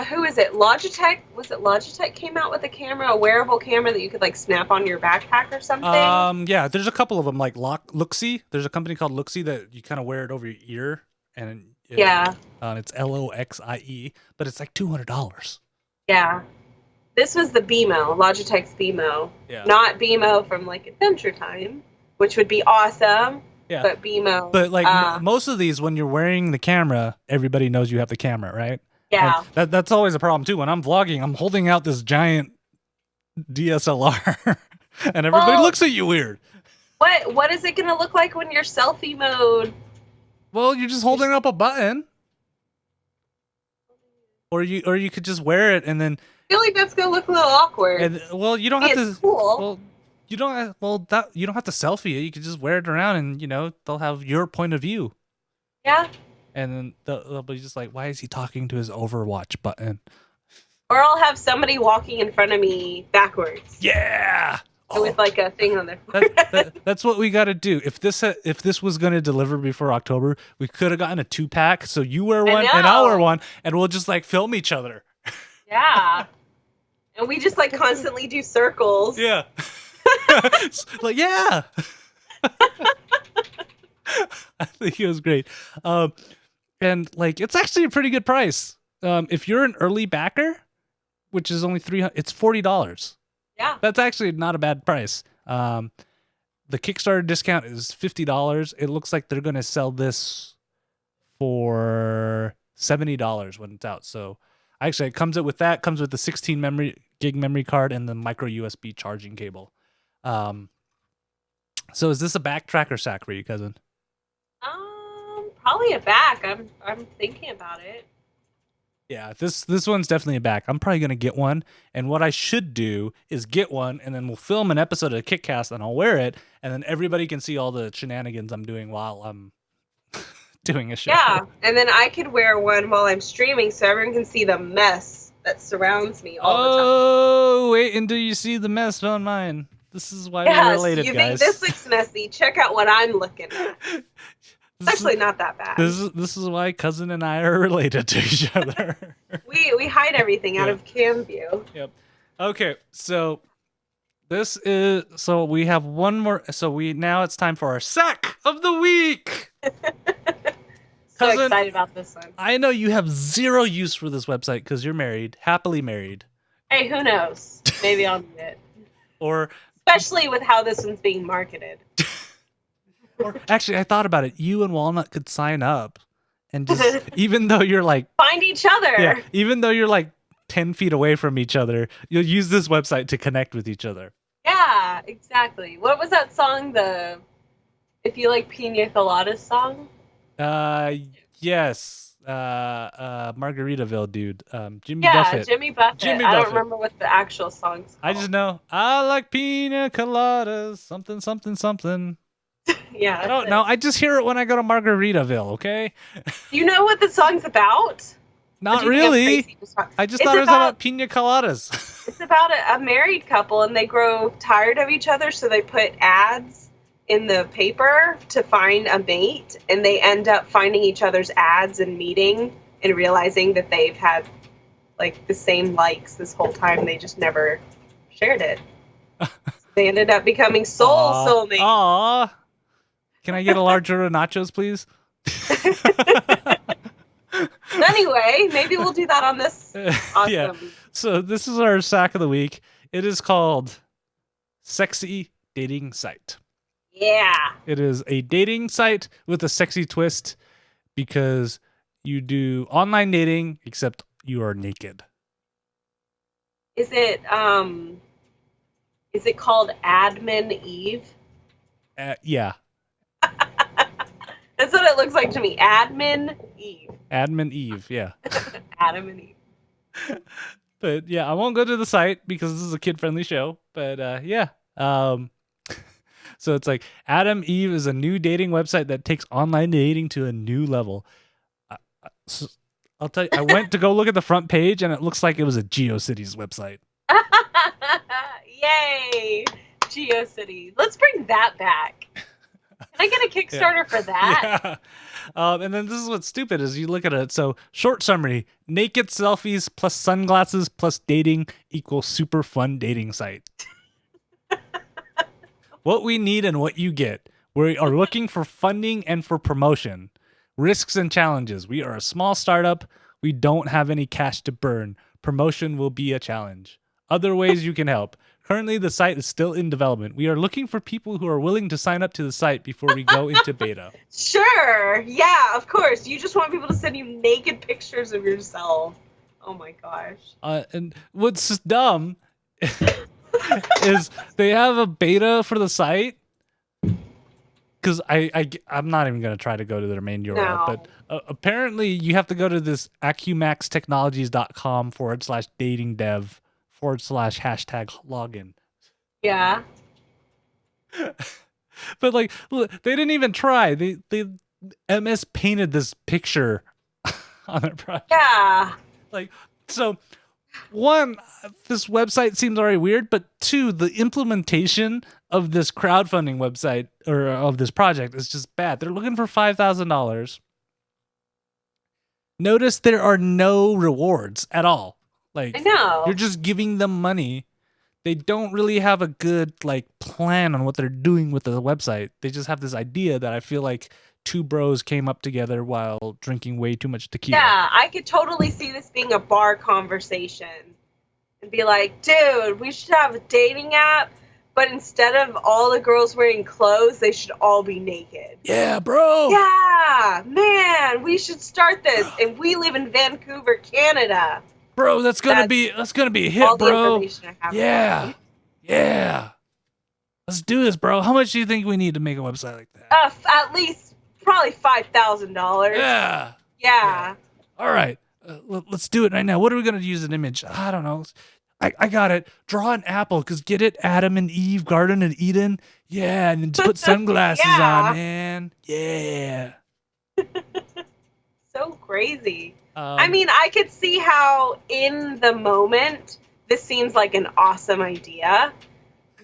Speaker 2: who is it? Logitech? Was it Logitech came out with a camera, a wearable camera that you could like snap on your backpack or something?
Speaker 1: Yeah, there's a couple of them like Luxie. There's a company called Luxie that you kind of wear it over your ear, and it's LOXIE, but it's like $200.
Speaker 2: Yeah. This was the BMO, Logitech's BMO. Yeah. Not BMO from like Adventure Time, which would be awesome. Yeah. But BMO.
Speaker 1: But like most of these, when you're wearing the camera, everybody knows you have the camera, right?
Speaker 2: Yeah.
Speaker 1: And that's always a problem too. When I'm vlogging, I'm holding out this giant DSLR, and everybody looks at you weird.
Speaker 2: What is it gonna look like when you're selfie mode?
Speaker 1: Well, you're just holding up a button. Or you could just wear it and then.
Speaker 2: I feel like that's gonna look a little awkward.
Speaker 1: And well, you don't have to.
Speaker 2: Cool.
Speaker 1: Well, you don't have, you don't have to selfie it. You could just wear it around, and they'll have your point of view.
Speaker 2: Yeah.
Speaker 1: And then they'll be just like, why is he talking to his Overwatch button?
Speaker 2: Or I'll have somebody walking in front of me backwards.
Speaker 1: Yeah.
Speaker 2: With like a thing on their forehead.
Speaker 1: That's what we got to do. If this was going to deliver before October, we could have gotten a 2-pack. So you wear one and I'll wear one, and we'll just like film each other.
Speaker 2: Yeah. And we just like constantly do circles.
Speaker 1: Yeah. Like, yeah. I think it was great. And like, it's actually a pretty good price. If you're an early backer, which is only it's $40.
Speaker 2: Yeah.
Speaker 1: That's actually not a bad price. The Kickstarter discount is $50. It looks like they're going to sell this for $70 when it's out. So actually, it comes with the 16 gig memory card and the micro USB charging cable. So is this a backtrack or sack for you, cousin?
Speaker 2: Probably a back. I'm thinking about it.
Speaker 1: Yeah, this one's definitely a back. I'm probably gonna get one, and what I should do is get one, and then we'll film an episode of KickCast, and I'll wear it, and then everybody can see all the shenanigans I'm doing while I'm doing a show.
Speaker 2: Yeah, and then I could wear one while I'm streaming, so everyone can see the mess that surrounds me all the time.
Speaker 1: Oh, wait until you see the mess on mine. This is why we're related, guys.
Speaker 2: You think this looks messy? Check out what I'm looking at. It's actually not that bad.
Speaker 1: This is why cousin and I are related to each other.
Speaker 2: we hide everything out of cam view.
Speaker 1: Yep. Okay, so we have one more. So now it's time for our sack of the week.
Speaker 2: So excited about this one.
Speaker 1: I know you have zero use for this website because you're married, happily married.
Speaker 2: Hey, who knows? Maybe I'll need it.
Speaker 1: Or
Speaker 2: especially with how this one's being marketed.
Speaker 1: Or actually, I thought about it. You and Walnut could sign up, and just even though you're like
Speaker 2: find each other.
Speaker 1: Yeah, even though you're like 10 feet away from each other, you'll use this website to connect with each other.
Speaker 2: Yeah, exactly. What was that song? The If You Like Pina Coladas song?
Speaker 1: Yes. Margaritaville dude. Jimmy
Speaker 2: yeah,
Speaker 1: Buffett.
Speaker 2: Jimmy Buffett. I don't remember what the actual song's called.
Speaker 1: I just know I like pina coladas, something, something, something.
Speaker 2: Yeah.
Speaker 1: I don't know. I just hear it when I go to Margaritaville, okay?
Speaker 2: Do you know what the song's about?
Speaker 1: Not really. I just thought it was about pina coladas.
Speaker 2: It's about a married couple, and they grow tired of each other, so they put ads in the paper to find a mate, and they end up finding each other's ads and meeting and realizing that they've had like the same likes this whole time. They just never shared it. They ended up becoming soulmates.
Speaker 1: Aww. Can I get a large order of nachos, please?
Speaker 2: Anyway, maybe we'll do that on this. Awesome.
Speaker 1: Yeah. So this is our sack of the week. It is called Sexy Dating Site.
Speaker 2: Yeah.
Speaker 1: It is a dating site with a sexy twist because you do online dating, except you are naked.
Speaker 2: Is it called Admin Eve?
Speaker 1: Yeah.
Speaker 2: That's what it looks like to me. Admin Eve.
Speaker 1: Admin Eve, yeah.
Speaker 2: Adam and Eve.
Speaker 1: But yeah, I won't go to the site because this is a kid-friendly show. But yeah. So it's like Adam Eve is a new dating website that takes online dating to a new level. So I'll tell you, I went to go look at the front page and it looks like it was a GeoCities website.
Speaker 2: Yay! GeoCities. Let's bring that back. Can I get a Kickstarter for that?
Speaker 1: Yeah. And then this is what's stupid is you look at it. So short summary, naked selfies plus sunglasses plus dating equals super fun dating site. What we need and what you get. We are looking for funding and for promotion. Risks and challenges. We are a small startup. We don't have any cash to burn. Promotion will be a challenge. Other ways you can help. Currently, the site is still in development. We are looking for people who are willing to sign up to the site before we go into beta.
Speaker 2: Sure. Yeah, of course. You just want people to send you naked pictures of yourself. Oh my gosh.
Speaker 1: And what's dumb is they have a beta for the site because I'm not even gonna try to go to their main URL, but
Speaker 2: No.
Speaker 1: apparently you have to go to this acumaxtechnologies.com/datingdev/#login.
Speaker 2: Yeah.
Speaker 1: But like, look, they didn't even try. They MS painted this picture on their project.
Speaker 2: Yeah.
Speaker 1: Like, so one, this website seems already weird, but two, the implementation of this crowdfunding website or of this project is just bad. They're looking for $5,000. Notice there are no rewards at all. Like,
Speaker 2: I know.
Speaker 1: you're just giving them money. They don't really have a good like plan on what they're doing with the website. They just have this idea that I feel like two bros came up together while drinking way too much tequila.
Speaker 2: Yeah, I could totally see this being a bar conversation. And be like, dude, we should have a dating app, but instead of all the girls wearing clothes, they should all be naked.
Speaker 1: Yeah, bro.
Speaker 2: Yeah, man, we should start this. And we live in Vancouver, Canada.
Speaker 1: Bro, that's gonna be a hit,
Speaker 2: all
Speaker 1: bro.
Speaker 2: The information I have
Speaker 1: yeah. Yeah. Let's do this, bro. How much do you think we need to make a website like that?
Speaker 2: At least probably $5,000.
Speaker 1: Yeah.
Speaker 2: Yeah.
Speaker 1: All right. Let's do it right now. What are we going to use an image? I don't know. I got it. Draw an apple, because get it? Adam and Eve, Garden and Eden. Yeah, and then just put sunglasses on, man. Yeah.
Speaker 2: So crazy. I mean, I could see how in the moment this seems like an awesome idea.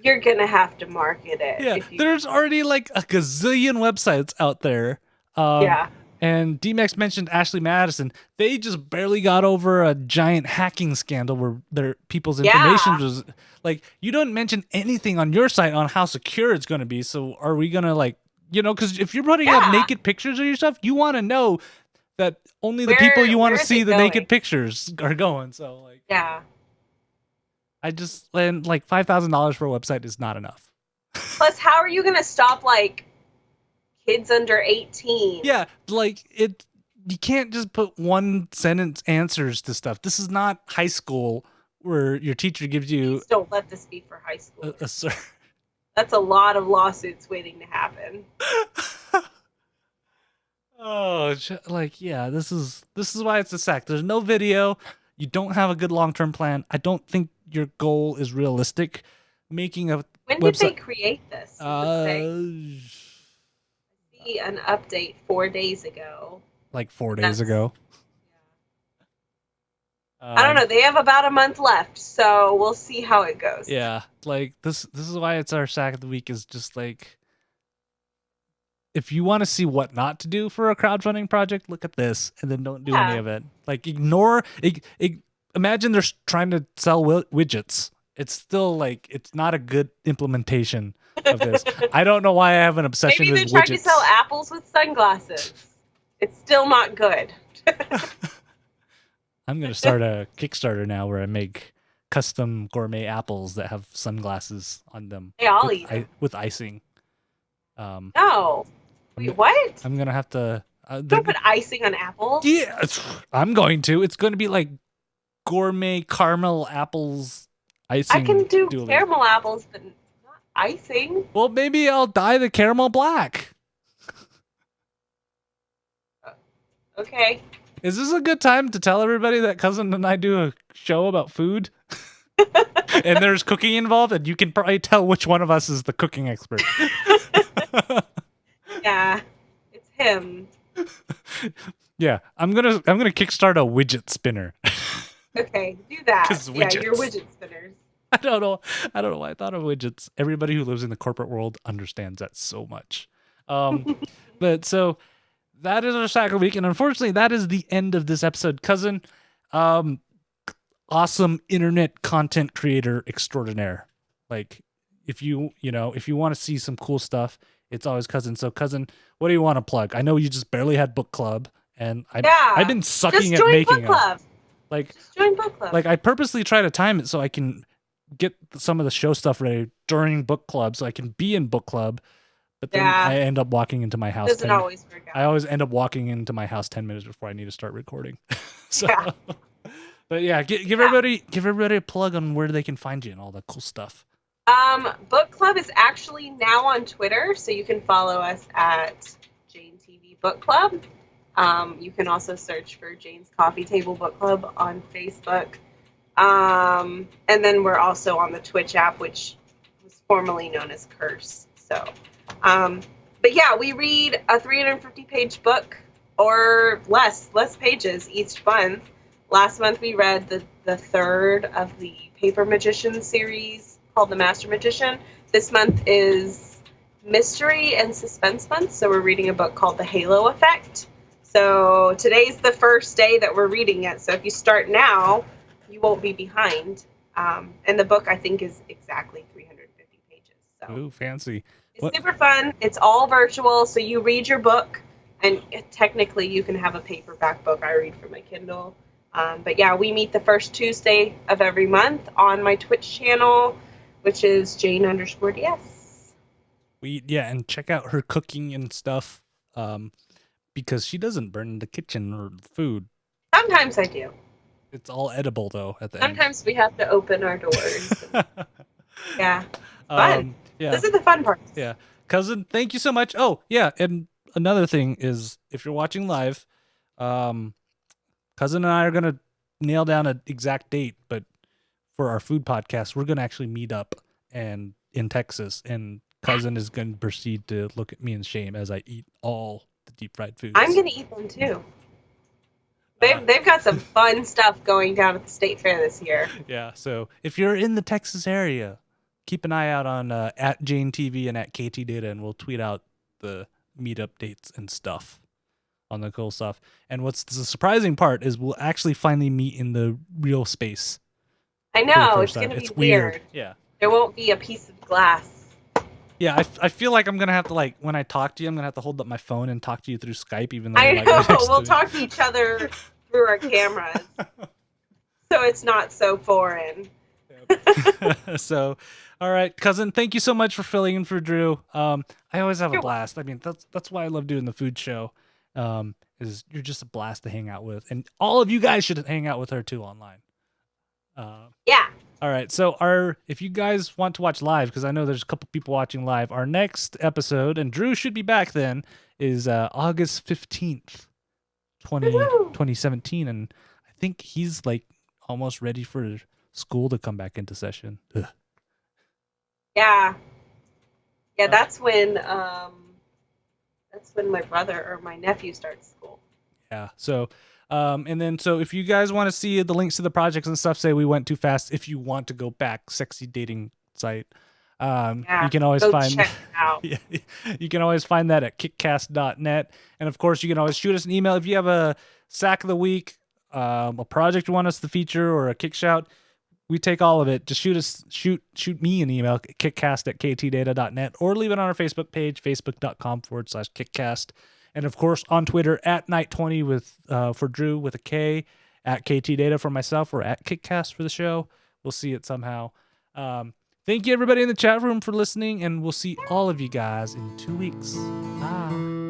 Speaker 2: You're going to have to market it.
Speaker 1: Yeah, there's already like a gazillion websites out there. Yeah. And D-Max mentioned Ashley Madison. They just barely got over a giant hacking scandal where their people's information was like, you don't mention anything on your site on how secure it's going to be. So are we going to like, because if you're putting up naked pictures of yourself, you want to know that only the people you want to see the naked pictures are going. So like, and like $5,000 for a website is not enough.
Speaker 2: Plus, how are you going to stop like kids under 18?
Speaker 1: Yeah, like you can't just put one sentence answers to stuff. This is not high school where your teacher gives you.
Speaker 2: Please don't let this be for high school.
Speaker 1: Sir.
Speaker 2: That's a lot of lawsuits waiting to happen.
Speaker 1: Oh, like, yeah, this is why it's a sack. There's no video. You don't have a good long-term plan. I don't think your goal is realistic. Making a
Speaker 2: When did they create this? See an update 4 days ago.
Speaker 1: Like 4 days ago.
Speaker 2: I don't know. They have about a month left, so we'll see how it goes.
Speaker 1: Yeah, like this is why it's our sack of the week. Is just like, if you want to see what not to do for a crowdfunding project, look at this, and then don't do any of it. Like, ignore. Imagine they're trying to sell widgets. It's still like, it's not a good implementation of this. I don't know why I have an obsession with widgets. Maybe
Speaker 2: they're trying to sell apples with sunglasses. It's still not good.
Speaker 1: I'm going to start a Kickstarter now where I make custom gourmet apples that have sunglasses on them.
Speaker 2: Hey, I'll eat them.
Speaker 1: With icing.
Speaker 2: No. Wait, what?
Speaker 1: I'm going to have to...
Speaker 2: don't put icing on apples?
Speaker 1: Yeah, I'm going to. It's going to be like gourmet caramel apples icing.
Speaker 2: I can do caramel apples, but not icing.
Speaker 1: Well, maybe I'll dye the caramel black.
Speaker 2: Okay.
Speaker 1: Is this a good time to tell everybody that Cousin and I do a show about food? And there's cooking involved, and you can probably tell which one of us is the cooking expert.
Speaker 2: Yeah, it's him.
Speaker 1: Yeah, I'm gonna kickstart a widget spinner.
Speaker 2: Okay, do that. Yeah, your widget spinners.
Speaker 1: I don't know why I thought of widgets. Everybody who lives in the corporate world understands that so much. But so that is our sack of the week, and unfortunately, that is the end of this episode. Cousin, awesome internet content creator extraordinaire. Like, if you want to see some cool stuff, it's always Cousin. So, Cousin, what do you want to plug? I know you just barely had book club, and I've been sucking at making it. Like,
Speaker 2: just join book club.
Speaker 1: Like, I purposely try to time it so I can get some of the show stuff ready during book club, so I can be in book club. But then I end up walking into my house.
Speaker 2: Doesn't always work out.
Speaker 1: I always end up walking into my house 10 minutes before I need to start recording. So, but yeah, give everybody a plug on where they can find you and all that cool stuff.
Speaker 2: Book club is actually now on Twitter, so you can follow us at Jane TV Book Club. You can also search for Jane's Coffee Table Book Club on Facebook. And then we're also on the Twitch app, which was formerly known as Curse. So, but yeah, we read a 350-page book or less pages each month. Last month we read the third of the Paper Magician series called The Master Magician. This month is Mystery and Suspense month, so we're reading a book called The Halo Effect. So today's the first day that we're reading it, so if you start now, you won't be behind. And the book, I think, is exactly 350 pages. So.
Speaker 1: Ooh, fancy.
Speaker 2: It's super fun. It's all virtual, so you read your book, and technically you can have a paperback book. I read from my Kindle. But yeah, we meet the first Tuesday of every month on my Twitch channel, which is Jane_DS.
Speaker 1: And check out her cooking and stuff, because she doesn't burn the kitchen or food.
Speaker 2: Sometimes I do.
Speaker 1: It's all edible though at the end.
Speaker 2: Sometimes we have to open our doors. Yeah. Fun. This is the fun part.
Speaker 1: Yeah. Cousin, thank you so much. Oh, yeah, and another thing is if you're watching live, Cousin and I are going to nail down an exact date, but for our food podcast, we're going to actually meet up and in Texas, and Cousin is going to proceed to look at me in shame as I eat all the deep fried foods.
Speaker 2: I'm going to eat them too. They've got some fun stuff going down at the State Fair this year.
Speaker 1: Yeah, so if you're in the Texas area, keep an eye out on at Jane TV and at Ktdata, and we'll tweet out the meetup dates and stuff on the cool stuff. And what's the surprising part is we'll actually finally meet in the real space.
Speaker 2: I know, it's going to be weird.
Speaker 1: Yeah.
Speaker 2: There won't be a piece of glass.
Speaker 1: Yeah, I feel like I'm going to have to, like, when I talk to you, I'm going to have to hold up my phone and talk to you through Skype, even though
Speaker 2: I know, we'll talk to each other through our cameras. So it's not so foreign.
Speaker 1: So, all right, Cousin, thank you so much for filling in for Drew. I always have a blast. I mean, that's why I love doing the food show. Is you're just a blast to hang out with, and all of you guys should hang out with her too online.
Speaker 2: Yeah.
Speaker 1: All right, so if you guys want to watch live, because I know there's a couple people watching live, our next episode, and Drew should be back then, is August 15th, 2017, and I think he's like almost ready for school to come back into session. Ugh.
Speaker 2: Yeah, that's when my brother or my nephew starts school.
Speaker 1: Yeah, so and then so if you guys want to see the links to the projects and stuff, say we went too fast. If you want to go back, sexy dating site, you can always find
Speaker 2: check it out.
Speaker 1: Yeah, you can always find that at kickcast.net, and of course you can always shoot us an email if you have a sack of the week, a project you want us to feature, or a kick shout. We take all of it. Just shoot me an email, kickcast@ktdata.net, or leave it on our Facebook page, facebook.com/kickcast. And of course on Twitter at Night20 with for Drew with a K, at KTData for myself, or at KickCast for the show. We'll see it somehow. Thank you everybody in the chat room for listening, and we'll see all of you guys in 2 weeks. Bye.